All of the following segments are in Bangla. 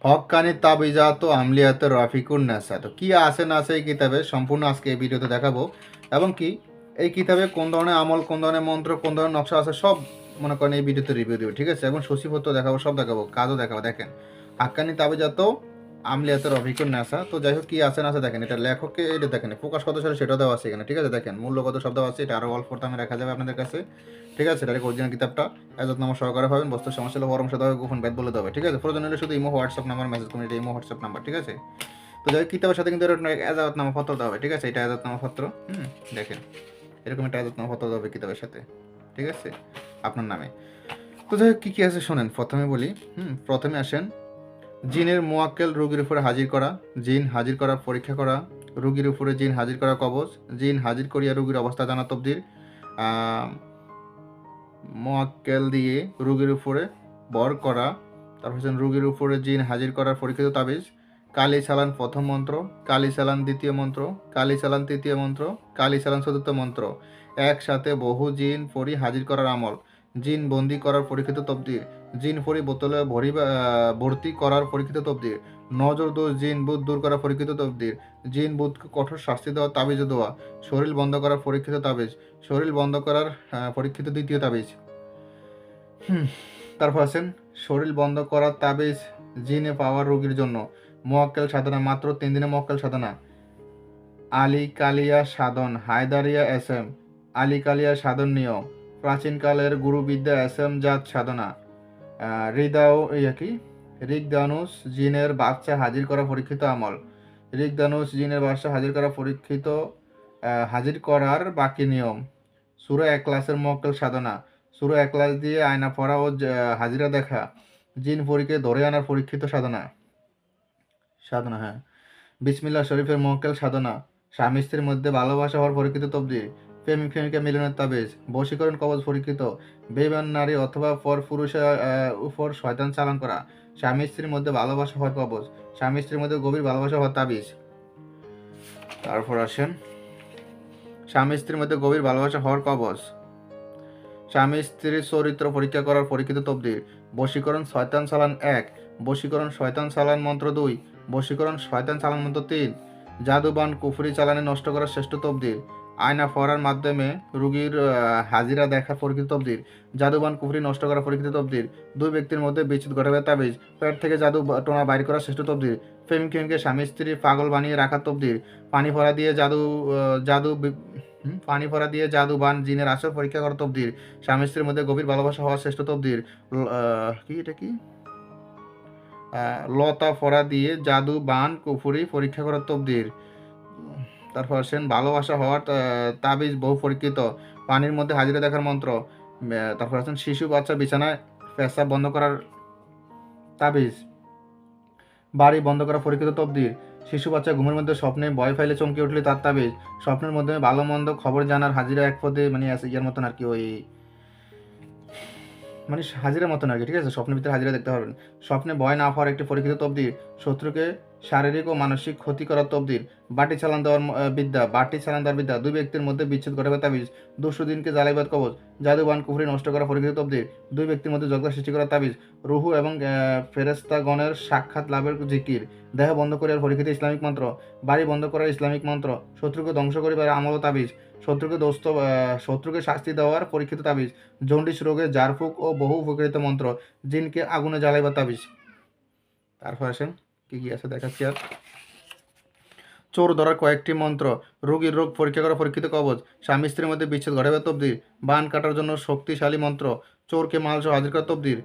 হক্কানি তাবিজাত আমলিয়াত রফিকুন নেসা। তো কি আছে না আছে এই কিতাবে সম্পূর্ণ আজকে এই ভিডিওতে দেখাবো, এবং কি এই কিতাবে কোন ধরনের আমল, কোন ধরনের মন্ত্র, কোন ধরনের নকশা আছে সব মনে করেন এই ভিডিওতে রিভিউ দেবো, ঠিক আছে? এবং সূচিপত্র দেখাবো, সব দেখাবো, কাজও দেখাবো। দেখেন, হাক্কানি তাবিজাত আমলিয়াত রফিকুন নেসা। তো যাই হোক, কি আছে না আছে দেখেন, এটা লেখককে এটা দেখেন, প্রকাশ কত সালে সেটাও দেওয়া আছে এখানে, ঠিক আছে? দেখেন মূল্য কত শব্দ আছে, এটা আরও অল্প দামে রাখা যাবে আপনাদের কাছে, ঠিক আছে? ডাইরেক্ট অরিজিনাল কিতাবটা এজতনামা সহকারে পাবেন। বস্তুর সমস্যা হলে পরামর্শ দেওয়া গোপন ব্যাট বলে দেবে, ঠিক আছে? প্রয়োজন হলে শুধু ইমো হোয়াটসঅ্যাপ নাম্বার মেসেজ করুন, এটা ইমো হোয়াটসঅ্যাপ নাম্বার, ঠিক আছে? তো যাই হোক, কিতাবের সাথে কিন্তু এরকম এজাজতনামা পত্র দেওয়া হবে, ঠিক আছে? এটা এজাজতনামা পত্র, দেখেন এরকম একটা এজাজতনামা পত্র দেওয়া হবে কিতাবের সাথে, ঠিক আছে? আপনার নামে। তো যাই হোক, কী কী আছে শোনেন, প্রথমে বলি। প্রথমে আসেন, জিনের মোয়াক্কেল রোগীর উপরে হাজির করা, জিন হাজির করা পরীক্ষা করা, রোগীর উপরে জিন হাজির করা কবজ, জিন হাজির করিয়া রোগীর অবস্থা জানা তবদির, মোয়াক্কেল দিয়ে রোগীর উপরে বর করা, তারপর হচ্ছেন রোগীর উপরে জিন হাজির করার পরীক্ষিত তাবিজ, কালী চালান প্রথম মন্ত্র, কালী চালান দ্বিতীয় মন্ত্র, কালী চালান তৃতীয় মন্ত্র, কালী চালান চতুর্থ মন্ত্র, একসাথে বহু জিন ফরি হাজির করার আমল, জিন বন্দি করার পরীক্ষিত তবদির, জিন ফরি বোতলে ভর্তি করার পরীক্ষিত তবদির, নজর দোষ জিন বুধ দূর করার পরীক্ষিত তবদির, জিন বুধকে কঠোর শাস্তি দেওয়া তাবিজ দেওয়া, শরীর বন্ধ করার পরীক্ষিত তাবিজ, শরীর বন্ধ করার পরীক্ষিত দ্বিতীয় তাবিজ। তারপর আছেন শরীর বন্ধ করার তাবিজ জিনে পাওয়ার রোগীর জন্য, মোয়াক্কেল সাধনা, মাত্র 3 দিনে মোয়াক্কেল সাধনা, আলী কালিয়া সাধন, হায়দারিয়া এসএম, আলী কালিয়া সাধন নিয়ম, প্রাচীনকালের গুরুবিদ্যা এসএম জাত সাধনা, হৃদয় কি ঋগদানুষ জিনের বাচ্চা হাজির করা পরীক্ষিত আমল, ঋগদানুষ জিনের বাচ্চা হাজির করা পরীক্ষিত হাজির করার বাকি নিয়ম, সূরা এখলাসের মোয়াক্কেল সাধনা, সূরা এখলাস দিয়ে আয়না পড়া ও হাজিরা দেখা, জিন পরীকে ধরে আনার পরীক্ষিত সাধনা সাধনা হ্যাঁ, বিসমিল্লাহ শরীফের মোয়াক্কেল সাধনা, স্বামী স্ত্রীর মধ্যে ভালোবাসা হওয়ার পরীক্ষিত তবদির, প্রেমিক প্রেমিকা মিলনের তাবিজ, বশীকরণ কবজ পরীক্ষিত, বেইমান নারী অথবা পর পুরুষের উপর শয়তান চালান করা, স্বামী স্ত্রীর মধ্যে ভালোবাসা হওয়ার কবজ, স্বামী স্ত্রীর মধ্যে গভীর ভালোবাসা হওয়ার তাবিজ। তারপর আসেন, স্বামী স্ত্রীর মধ্যে গভীর ভালোবাসা হওয়ার কবজ, স্বামী স্ত্রীর চরিত্র পরীক্ষা করার পরীক্ষিত তবদির, বশীকরণ শয়তান চালান 1, বশীকরণ শয়তান চালান মন্ত্র 2, বশীকরণ শয়তান চালান মন্ত্র 3, জাদুবান কুফরি চালানে নষ্ট করার শ্রেষ্ঠ তবদির, আয়না ফরার মাধ্যমে রুগীর হাজিরা দেখার পরীক্ষিত তবদির, জাদুবান কুফরি নষ্ট করার পরীক্ষিত তবদির, 2 ব্যক্তির মধ্যে বিচ্ছেদ ঘটাবে তাবিজ, পেট থেকে জাদু টোনা বাইর করার শ্রেষ্ঠ তবদির, প্রেমিককে স্বামী স্ত্রী পাগল বানিয়ে রাখার তবদির, পানি ভরা দিয়ে জাদু পানি ভরা দিয়ে জাদুবান জিনের আসর পরীক্ষা করা তবদির, স্বামী স্ত্রীর মধ্যে গভীর ভালোবাসা হওয়ার শ্রেষ্ঠ তবদির, কি এটা কি লতা ফরা দিয়ে জাদু বান কুফুরি পরীক্ষা করার তবদির। তারপর আসেন ভালোবাসা হওয়ার তাবিজ বহু পরীক্ষিত, পানির মধ্যে হাজিরা দেখার মন্ত্র। তারপর আছেন শিশু বাচ্চা বিছানায় পেশাব বন্ধ করার তাবিজ, বাড়ি বন্ধ করা পরীক্ষিত তবদির, শিশু বাচ্চা ঘুমের মধ্যে স্বপ্নে ভয় ফাইলে চমকে উঠলে তার তাবিজ, স্বপ্নের মধ্যে ভালো মন্দ খবর জানার হাজিরা এক পদে, মানে ইয়ার মতন আর কি, ওই মানে হাজিরার মতন আর কি, ঠিক আছে? স্বপ্নের ভিতরে হাজিরা দেখতে পারবেন। স্বপ্নে ভয় না পাওয়ার একটি পরীক্ষিত তবদির, শত্রুকে শারীরিক ও মানসিক ক্ষতি করার তবদির, বাটি চালান দেওয়ার বিদ্যা, বাটি চালান দেওয়ার বিদ্যা, 2 ব্যক্তির মধ্যে বিচ্ছেদ ঘটাবে তাবিজ, দুষ্টদিনকে জ্বালাইবার কবচ, জাদুবান কুফরি নষ্ট করা পরীক্ষিত তবদির, 2 ব্যক্তির মধ্যে ঝগড়া সৃষ্টি করার তাবিজ, রুহু এবং ফেরেস্তাগণের সাক্ষাৎ লাভের জিকির, দেহ বন্ধ করিবার পরীক্ষিত ইসলামিক মন্ত্র, বাড়ি বন্ধ করার ইসলামিক মন্ত্র, শত্রুকে ধ্বংস করিবার আমল তাবিজ, শত্রুকে শাস্তি দেওয়ার পরীক্ষিত তাবিজ, জন্ডিস রোগে জারফুক ও বহু উপকৃত মন্ত্র, জিনকে আগুনে জ্বালাইবার তাবিজ। তারপর আসেন, কি কি আছে দেখাচ্ছি আর, চোর ধরার কয়েকটি মন্ত্র, রোগীর রোগ পরীক্ষা করা পরীক্ষিত কবচ, স্বামী স্ত্রীর মধ্যে বিচ্ছেদ ঘটাবার তবদির, বান কাটার জন্য শক্তিশালী মন্ত্র, চোরকে মালসহ হাজির করা তবদির,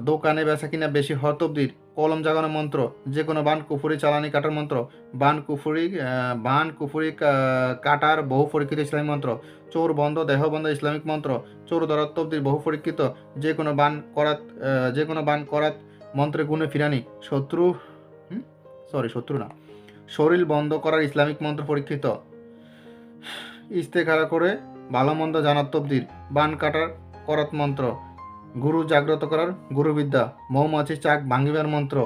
দোকানে বেচা কিনা বেশি হওয়ার তবদির, কলম জাগানো মন্ত্র, যে কোনো বান কুফুরি চালানি কাটার মন্ত্র, বান কুফুরি কাটার বহু পরীক্ষিত ইসলামিক মন্ত্র, চোর বন্ধ দেহ বন্ধ ইসলামিক মন্ত্র, চোর ধরার তবদির বহু পরীক্ষিত, যে কোনো বান করাত মন্ত্রে গুণে ফিরানি, শত্রু না, শরীর বন্ধ করার ইসলামিক মন্ত্র পরীক্ষিত, ইস্তেখারা করে ভালো মন্দ জানার তবদির, বান কাটার করাত মন্ত্র, গুরু জাগ্রত করার গুরুবিদ্যা, মৌমাছি চাক ভাঙ্গিবার মন্ত্র,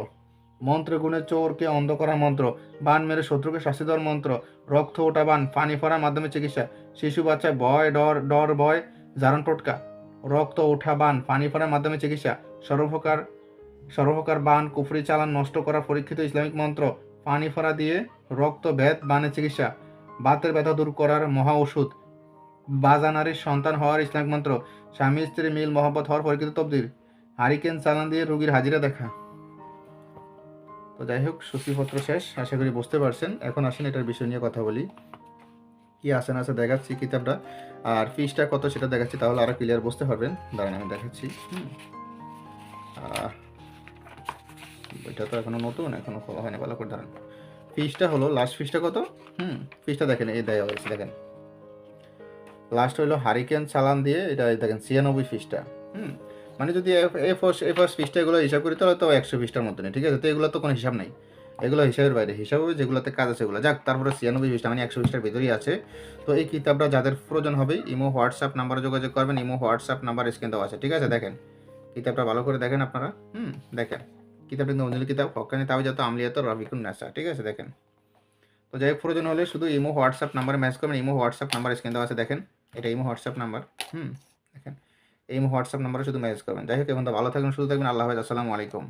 মন্ত্রে গুণে চোরকে অন্ধ করার মন্ত্র, বান মেরে শত্রুকে শাস্তি দেওয়ার মন্ত্র, রক্ত ওঠা বান পানি ফোড়ার মাধ্যমে চিকিৎসা, শিশু বাচ্চায় ভয় ডর ভয় জারণ টোটকা, রক্ত ওঠা বান পানি ফোড়ার মাধ্যমে চিকিৎসা, সর্বপ্রকার সর্বপ্রকার বান কুফরি চালান নষ্ট করা পরীক্ষিত ইসলামিক মন্ত্র, পানি ফোড়া দিয়ে রক্ত ভেদ বানের চিকিৎসা, বাতের ব্যথা দূর করার মহা ওষুধ, বাজা নারীর সন্তান হওয়ার ইসলামিক মন্ত্র, স্বামী স্ত্রী মিল মহব্বত হওয়ার পরীক্ষিত তবদির, হারিকেন চালান দিয়ে রোগীর হাজিরা দেখা। তো যাই হোক, সূচিপত্র শেষ, আশা করি বুঝতে পারছেন। এখন আসেন এটার বিষয় নিয়ে কথা বলি। কি আছে না আছে দেখাচ্ছি কিতাবটা, আর ফিসটা কত সেটা দেখাচ্ছি, তাহলে আরো ক্লিয়ার বুঝতে পারবেন। দাঁড়ান আমি দেখাচ্ছি। এটা তো এখনো নতুন, এখনো খোলা হয়নি, ভালো করে দাঁড়ান। ফিসটা হলো, লাস্ট ফিসটা কত, ফিসটা দেখেন, এই দেওয়া হয়েছে দেখেন, লাস্ট হইলো হারিকেন চালান দিয়ে, এটা দেখেন 96 ফিসটা। মানে যদি এ ফার্স্ট ফিসটা এগুলো হিসাব করি তাহলে তো 100 ফিসটার মতো নেই, ঠিক আছে। তো এগুলো তো কোনো হিসাব নাই, এগুলো হিসাবের বাইরে, হিসাব হবে যেগুলোতে কাজ আছে এগুলো। যাক, তারপরে 96 পৃষ্ঠা মানে 100 পৃষ্ঠার ভিতরেই আছে। তো এই কিতাবটা যাদের প্রয়োজন হবে ইমো হোয়াটসঅ্যাপ নাম্বারে যোগাযোগ করবেন, ইমো হোয়াটসঅ্যাপ নাম্বার স্ক্রিন দেওয়া আছে, ঠিক আছে। দেখেন কিতাবটা ভালো করে দেখেন আপনারা, দেখেন কিতাবটা কিন্তু অঞ্জলি কিতাব, হকানি তাওজাত আমলিয়াত রাফিকুন নাসা, ঠিক আছে। দেখেন, তো যাই হোক, প্রয়োজন হলে শুধু ইমো হোয়াটসঅ্যাপ নাম্বারে ম্যাচ করবেন, ইমো হোয়াটসঅ্যাপ নাম্বার স্ক্রিন দেওয়া আছে, দেখেন এটা ইমো হোয়াটসঅ্যাপ নাম্বার, দেখেন এই ইমো হোয়াটসঅ্যাপ নাম্বারে শুধু ম্যাচ করবেন। যাই হোক, এখন তো ভালো থাকবেন, সুস্থ থাকবেন, আল্লাহ হাফেজ, আসসালামু আলাইকুম।